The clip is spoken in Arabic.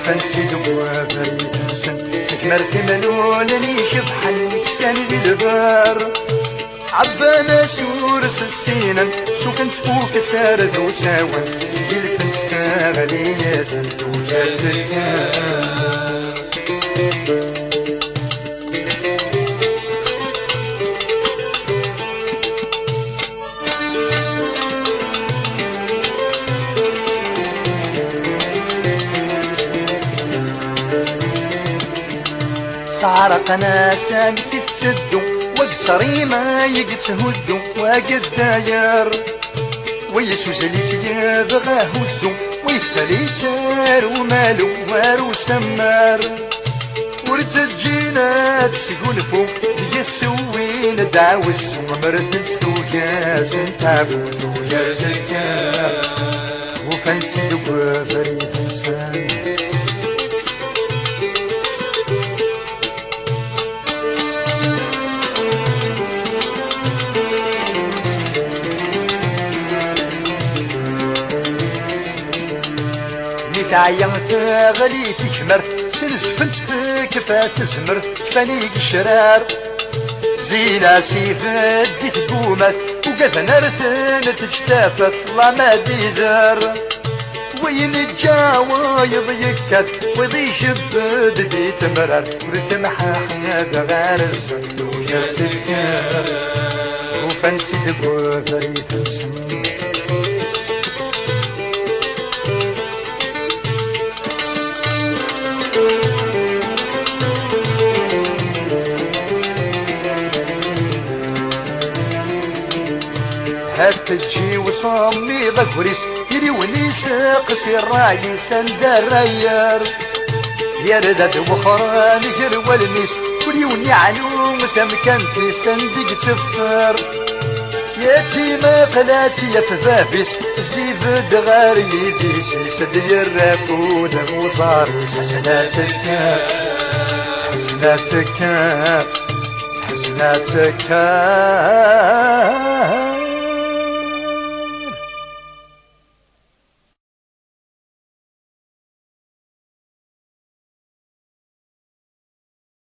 فانتي دواب السن تكمرتي ملولني شبحا نكسان ذي البار عبانا سورس السينا شو كنت فوق سارد وساوان سجل فنت تاغلي يا سنتو يا سكان سعرقنا سامي تتسدو وقصري ما يقتهدو واقد داير ويسوس اللي تيبغى هزو ويفلي تار ومالو وارو سمار ورتجينا تسقلفو يسوين دعوز ومرت نستو ياس نتعبو يا زكا وفانتي دقوا فريد انسان تعيان ثغلي في حمرت سلزفنت في كفات زمرت فانيق الشرار زينة سيف ديت قومت وقف نرثن تجتافت الله ما ديدار وين الجاوايض يكت وضي شبد بيت مرار ورتمحى حياة غار الزمد ويا تلكار وفانسي دقوا فريث السن هتجي وصامي ذكريس يريوني ساقسي الراعي سندر ريار يا ردد وخران يقر والنيس وريوني علوم تمكنتي سندق تفر يا تيما قلاتي يا فبابس زديف دغار يديس سدي الرافود وصار حسناتك حسناتك حسناتك